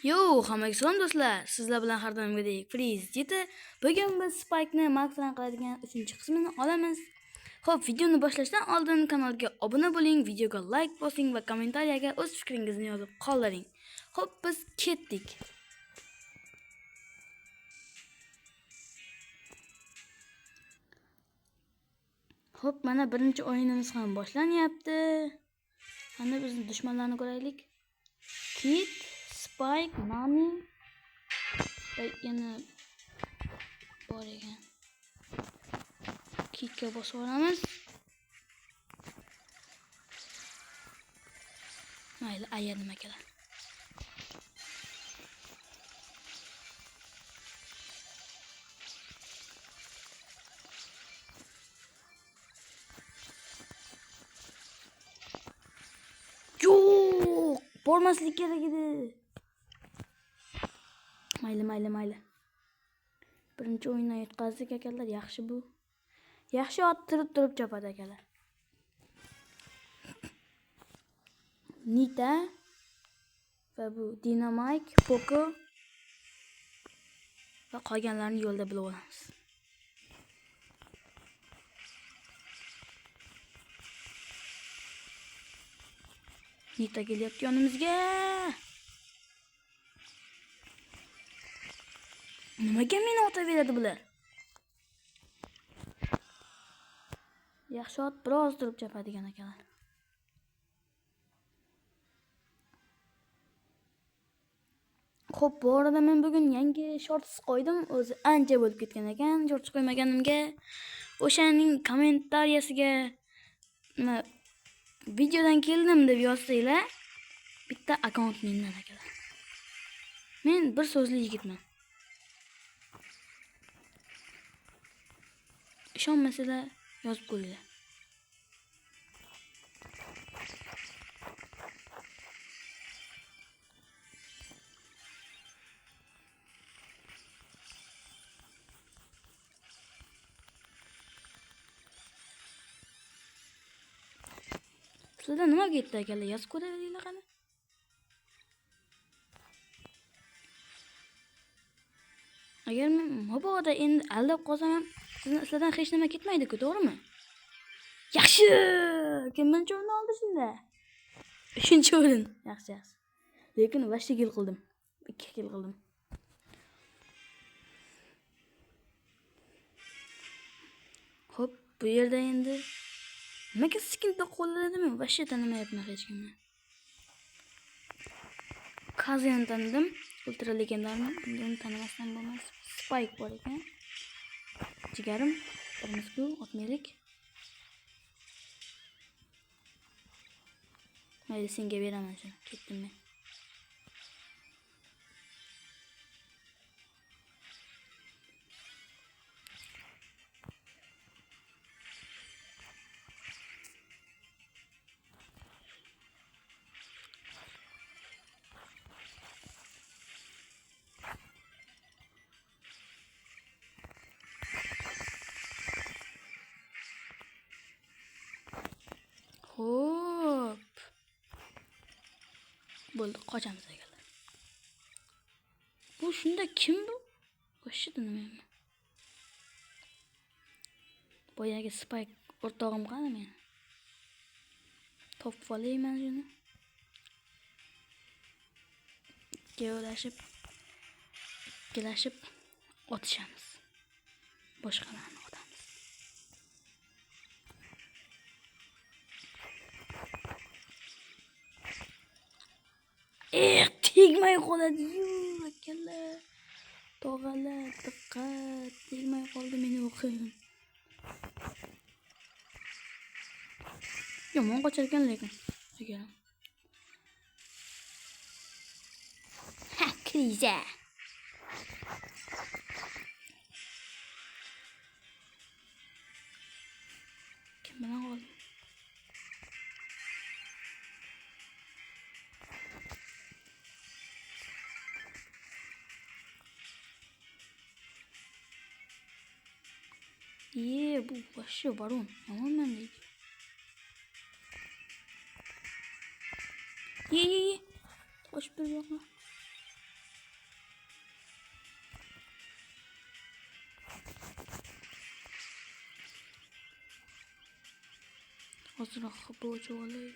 Yo, hammaga salom do'stlar. Sizlar bilan har doimgidek Freeze Jeti. Bugun biz Spike'ni max rank qiladigan 3-qismini olamiz. Xo'p, videoni boshlashdan oldin kanalga obuna bo'ling, videoga like bosing va kommentariyaga o'z fikringizni yozib qoldiring. Xo'p, biz ketdik. Xo'p, mana birinchi o'yinimiz ham boshlanyapti. Qani bizni dushmanlarni ko'raylik. Kit, Spike, Nami va yana bor ekan. Kitga bosib olamiz. Mayli, aya nima kelar. Yo'q, bormaslik kerak edi. Mayli. Birinchi o'yindan yutqazdik akalar, yaxshi bu. Yaxshi ot turib chopadi akalar. Nita va bu Dynamite, Poco va qolganlarni yo'lda bilib olamiz. Nita kelyapti yonimizga. Nimaga meni otaveradi bular? Yaxshi ot biroz turib chopadigan akalar. Xo'p, bu arada men bugun yangi shorts qo'ydim. O'zi ancha bo'lib ketgan ekan. Shorts qo'ymaganimga o'shaning kommentariyasiga nima videodan keldim deb yozsanglar, bitta akkaunt mendan akalar. Men bir so'zli yigitman. Ishonmasanglar yozib qo'yinglar. Sizlar nima ketdi akalar? Yozib ko'raveringlar qani. Agar men mabodo endi aldab qolsam, sizlardan hech nima ketmaydi-ku, to'g'rimi? Yaxshi! Kimmancha o'rin oldi shunda? 3-o'rin. Yaxshi. Lekin vashti kill qildim. 2 kill qildim. Xo'p, bu yerda endi nimaga skinda qo'lladimi? Vashti tanimayapman hech kimni. Kazen tandim. Ultra legendarni. Uni tanimasdan bo'lmas. Spike bor ekan. Jigarim, birimiz-ku, otmaylik. Mayli, senga beraman shuni. Ketdim men. Xo'p. Bo'ldi, qochamiz akalar. Bu shunda kim bu? O'shida nimayman. Boyagi Spike o'rtog'im qani men? Topib olayman shuni. Ikkalashib otishamiz. Boshqalarni otamiz. Tegmay qoladi-yu, akalar. Tog'alar, diqqat, tegmay qoldi meni o'qim. Yomon qochar ekan lekin. Agaram. Ha, kriza. Kim bilan qoldi? Bu vashsho baron. Yomonman deydi. Qochib bir yo'qmi? Hozirroq xapo olay.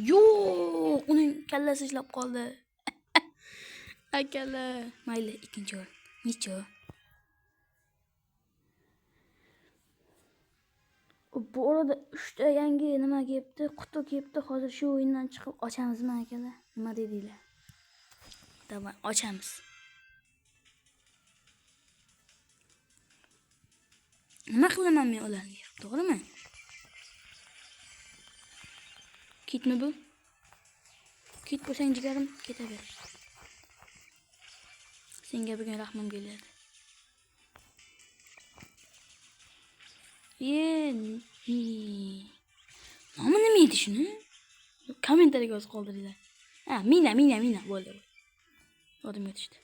Yo'q, uning kallasi ishlab qoldi. Akala, mayli, ikkinchi o'rin. Necha? Bu arada 3 ta yangi nima kelibdi? Quti kelibdi. Hozir shu o'yindan chiqib ochamizmi akalar? Nima dedinglar? Davay, ochamiz. Nima qilaman men ularga? To'g'rimi? Ketmi bu? Ket bo'lsang jigarim, ketaver. Senga bugun rahmim keladi. Nomi nima edi shuni? Kommentariyaga yozib qoldiringlar. Ha, mina bo'ldi. Yodimga tushdi.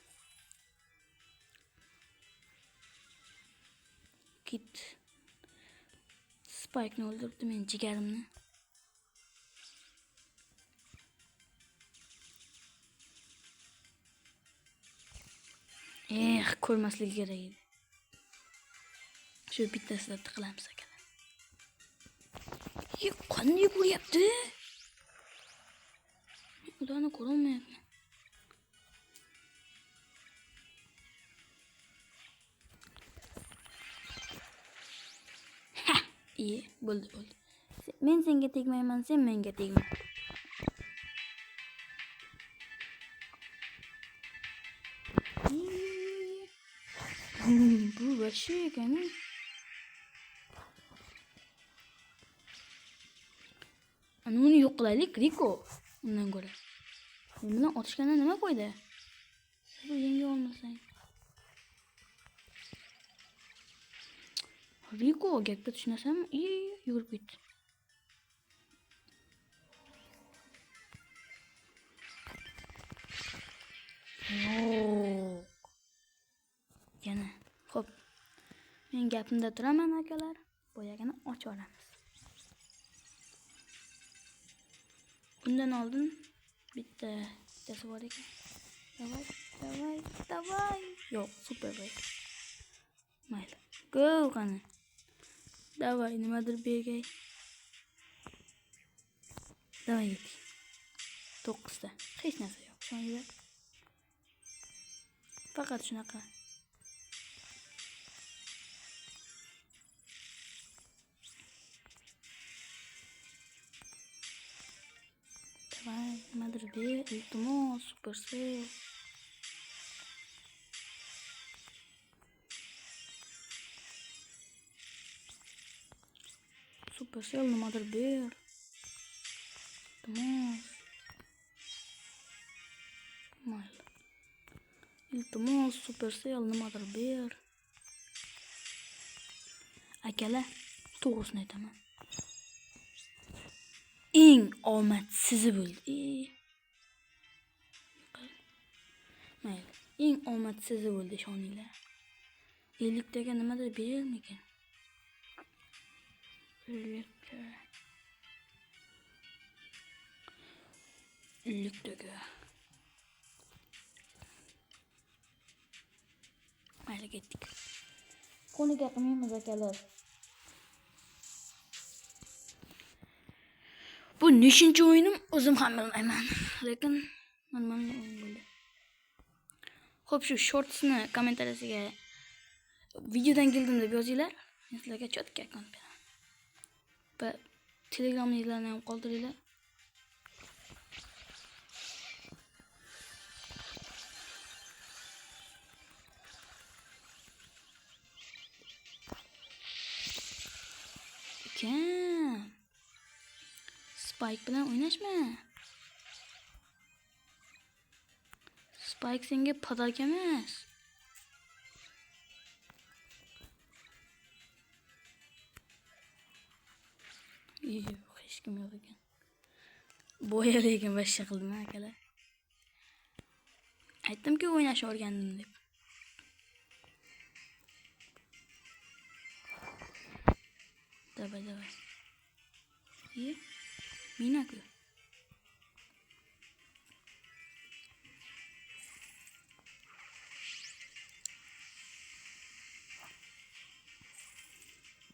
Kit. Spike'ni o'ldiribdi men jigarimni. Ko'rmasligi kerak edi. Shu bittasida tiqilamiz akalar. Qanday ko'ryapti? Ularni ko'rolmayapman. Bo'ldi. Men senga tegmayman, sen menga tegma. Bu vashi ekan. Uni yo'q qilaylik, Riko. Undan ko'ra. Men bilan otishganda nima qo'ydi? Bu yenga olmasang. Riko gapga tushunasanmi? Yugurib ketdi. Yo'q. Yana. Xo'p. Men gapimda turaman akalar. Boyagini ochib olamiz. Bundan oldin bittasi bor ekan. Davay. Yo'q, super boy. Mayli. Go qani. Davay, nimadir bergay. Davay yedik. 9 ta. Hech narsa yo'q. Shunga. Faqat shunaqa. Davay, nimadir ber. Iltimos, Supercell. Supercell nimadir ber. Iltimos. Mayli. Iltimos, Supercell nimadir ber. Akalar, to'g'risini aytaman. Eng omadsizi bo'ldi. Mayli. Eng omadsizi bo'ldi shoninglar. 50 taga nimadir berarmikan? 50 taga. Mayli ketdik. Qo'niga qilmaymiz akalar. Bu neshinchi o'yinim o'zim ham bilmayman, lekin normal o'yin bo'ldi. Xo'p, shu shortsni kommentariyasiga videodan keldim deb yozinglar. Men sizlarga chotka akkaunt beraman. Va Telegram'ingizlarni ham qoldiringlar. Spike bilan o'ynashma. Spike senga podarka emas. Hech kim yo'q ekan. Bo'yar ekan boshqa qildim akalar. Aytdim-ku o'ynashni o'rgandim deb. Davay. Mina-ku.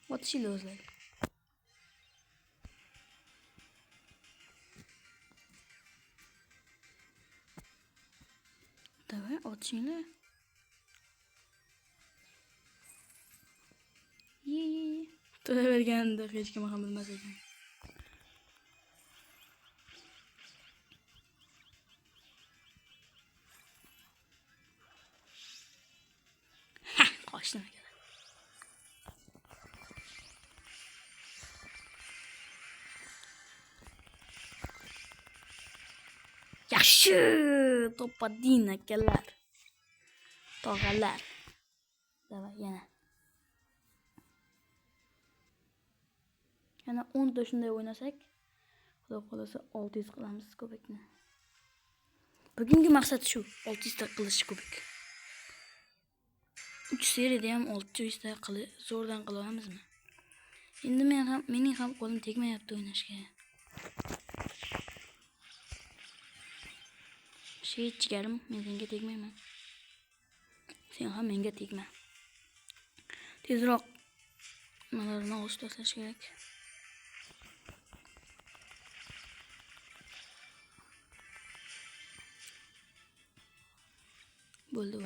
Otishinglar o'zlari. Davay otishinglar. Ye. Turaverganda hech kim ham bilmas ekan. Qochdim aka. Yaxshi, to'padin akalar. Tog'alar. Davay yana. Yana 10 ta shunday o'ynasak, xudo xolasa 600 qilamiz kubikni. Bugungi maqsad shu, 600 ta qilish kubik. 3 seriyada ham 600 ta zo'rdan qila olamizmi? Endi mening ham qo'lim tegmayapti o'ynashga. Jigarim, men senga tegmayman. Sen ham menga tegma. Tezroq nimalarni olib tashlash kerak. Bo'ldi.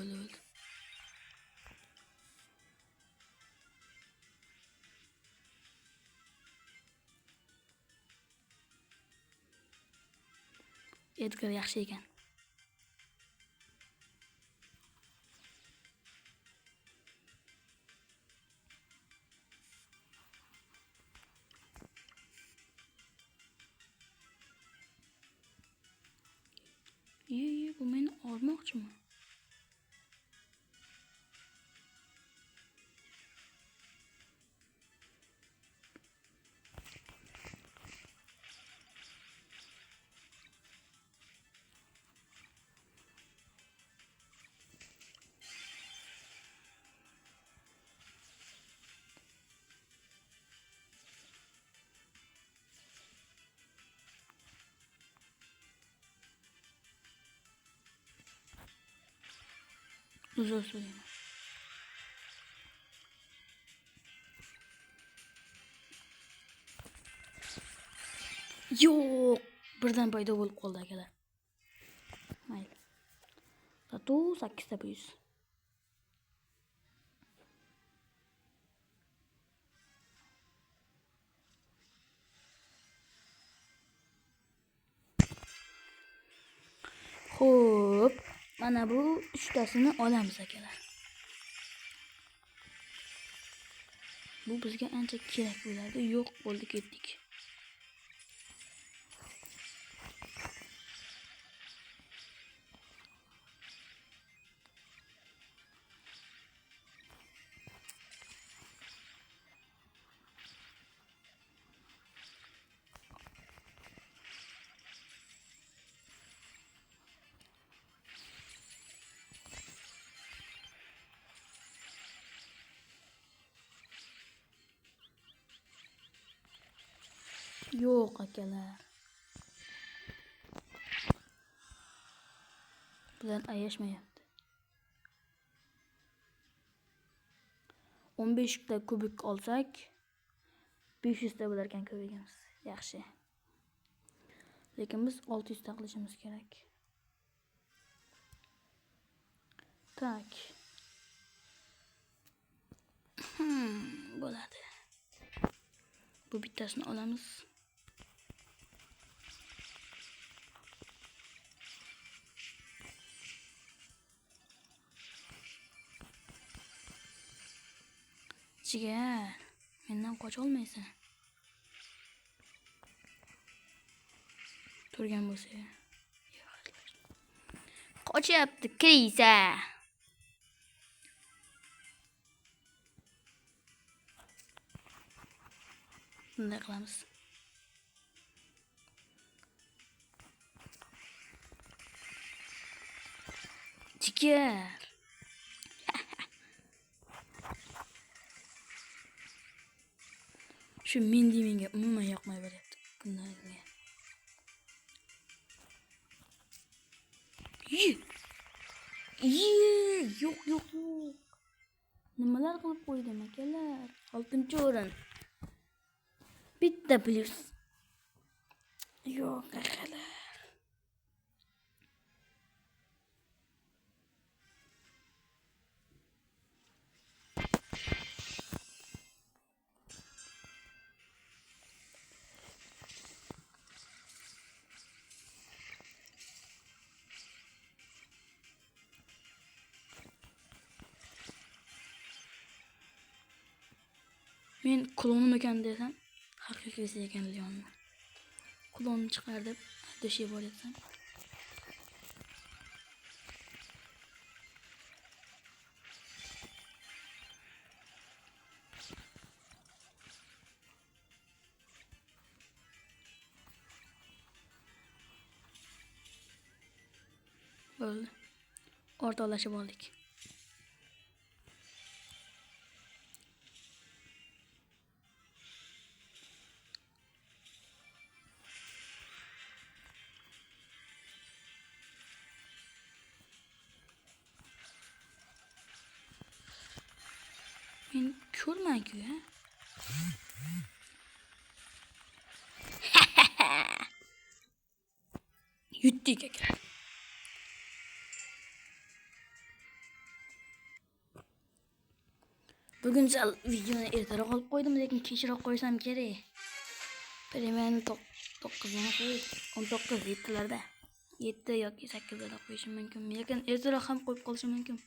Edgar yaxshi ekan. Bu meni olmoqchimi? Uzun söyleyeyim. Yo'q, birdan paydo bo'lib qoldi akalar. Mayli. Zato 8 ta buyuz. Xo'p, mana bu 3 tasini olamiz akalar. Bu bizga ancha kerak bo'ladi. Yo'q bo'ldi, ketdik. Yo'q akalar. Bilan ayashmayapti. 15 ta kubik olsak 500 ta bo'lar ekan kubigimiz. Yaxshi. Lekin biz 600 ta qilishimiz kerak. Tak. Bo'ladi. Bu bittasini olamiz. Jigar, mendan qocha olmaysan. Turgan bo'lsa. Qochyapti, kiriysa. Bunday qilamiz. Jigar. Şu menga umuman yoqmay beryapti. Kunlarga. Yo'q. Nimalar qilib qo'ydim akalar? 6-o'rin. Bitta plyus. Yo'q akalar. Men klonim ekan desam, haqiqiysi ekan Leonni. Klonni chiqar deb deshib boryapsam. Bo'ldi. O'rtoqlashib oldik. Men ko'rman-ku, ha. Yutdik aka. Bugun sal videoni ertaroq olib qo'ydim, lekin kechroq qo'ysam kerak. Primern 9dan qo'y, 19 7larda. 7 yoki 8da qo'yishim mumkin. Lekin ertaroq ham qo'yib qolishim mumkin.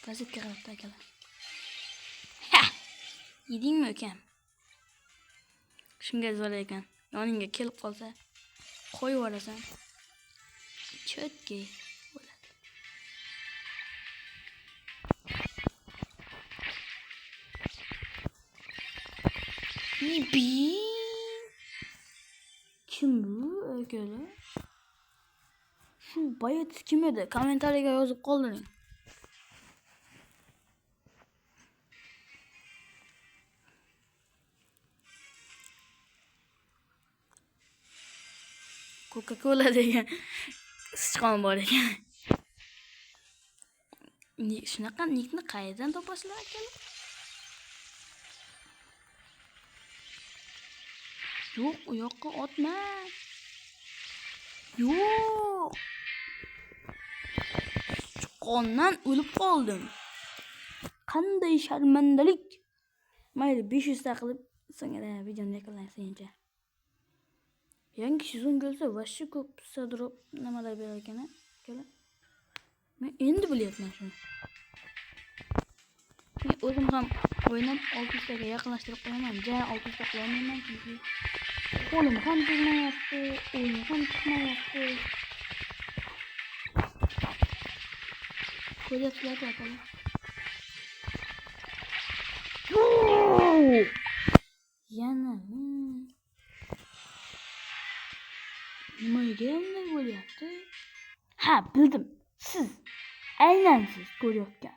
Gazetga qarabdi akalar. Yedingmi ukam? Shunga zo'r ekan. Yoningga kelib qolsa, qo'yib yuborasan. Chotki bo'ladi. Ibi. Kim bu akalar? Shu bayat kim edi? Kommentariyaga yozib qoldiring. Coca-Cola degan sichqon bor ekan. Shunaqa nikni qayerdan topasizlar akalar? Yo'q, u yoqqa otma. Yo'q. Sichqondan o'lib qoldim. Qanday sharmandalik. Mayli 500 ta qilib so'ngra videoni yakunlaysiz. Yangi sezon kelsa, vashshi ko'p drop nimalar berar ekan, akalar. Men endi bilyapman shuni. Men o'zim ham o'ynab 600 taga yaqinlashtirib qo'yaman. Ja 600 ta qilolmayman chunki qo'lim ham tegmayapti, o'yin ham chiqmayapti. Ko'ryapsizlar akalar. Yana nimaga bunday bo'lyapti? Ha, bildim. Siz aynan siz ko'rayotgan.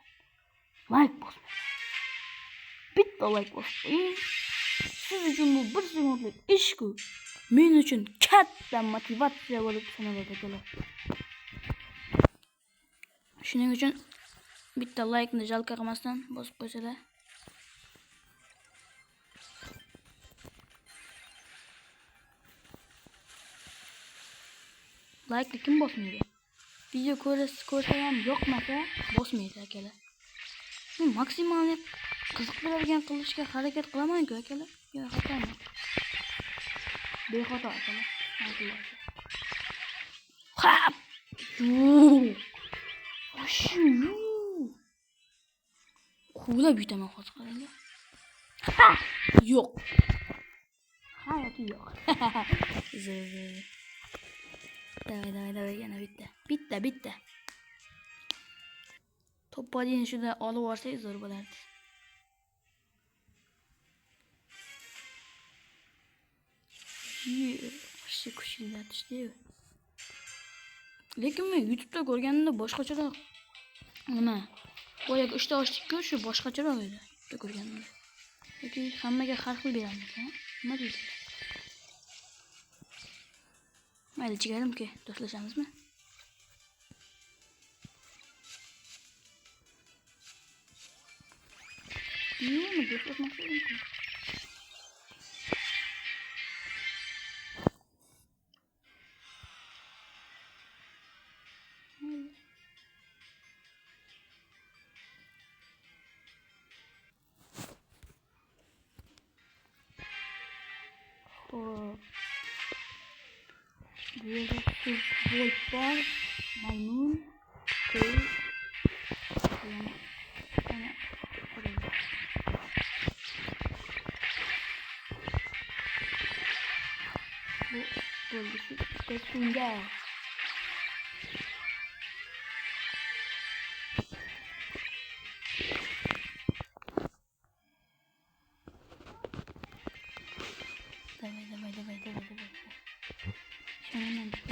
Like bosing. Bitta like bosing. Siz uchun bu 1 sekundlik ish-ku. Men uchun katta motivatsiya bo'lib sanaladi akalar. Shuning uchun bitta like ni jalka qilmasdan bosib qo'ysanglar. Like kim bosmaydi? Video ko'rsa ham yoqmasa bosmaydi akalar. Men maksimal qiziqtiradigan qilishga harakat qilaman-ku akalar. Yo'q, xatomi? Bexato akalar. Ha! Yo'q. Ashu. Quvlab yutaman hozir qaranglar. Ha! Yo'q. Hayoti yo'q. Davay, yana bitta. To'ppadini shunda olib olsak zo'r bo'lardi. Yaxshi kuchlatishdi. Lekin men YouTube'da ko'rganimda boshqacharoq. Nima? Boyaga 3 ta ochdik-ku, shu boshqacharoq edi. YouTube'da ko'rganimda. Yoki hammaga har xil beramiz, ha? Nima deysiz? Mayli chiqarimki, do'stlashamizmi? Yo'qmi, do'stlamoqchi edim-ku. Xo'p. Bu yerda futbol bor, maymun, ko'l, ana bu bo'ldi shu shunga. Давай. Şundan bir.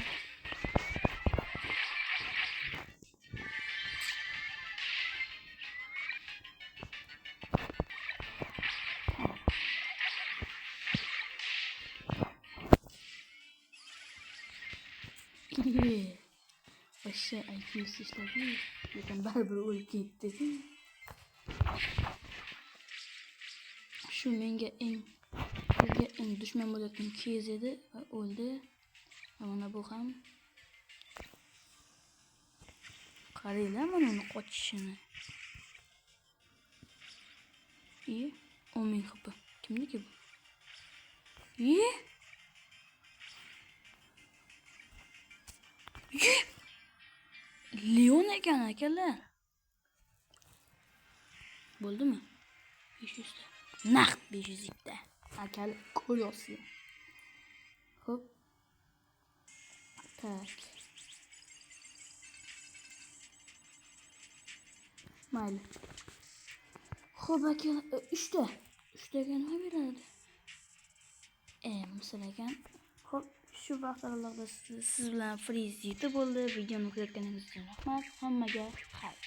Aşağı IQ'su işledi. Zaten barbar o'lib ketdi. Shu menga eng dushman bo'layotgan Kez edi va o'ldi. Mana bu ham. Qaranglar mana uni qochishini. İyi. 10.000 kapı. Kimniki bu? İyi. Leon ekan akalar. Bo'ldimi? 500 ta. Naqd 500 ta. Akalar ko'ryapsiz. Hop. Tak. Mayli. Xo'p akalar, 3 ta. 3 taga nima beradi? Misol ekan. Xo'p, shu vaqt oralig'ida siz bilan Freeze yetib bo'ldi. Videoni ko'rganingiz uchun rahmat. Hammaga xayr.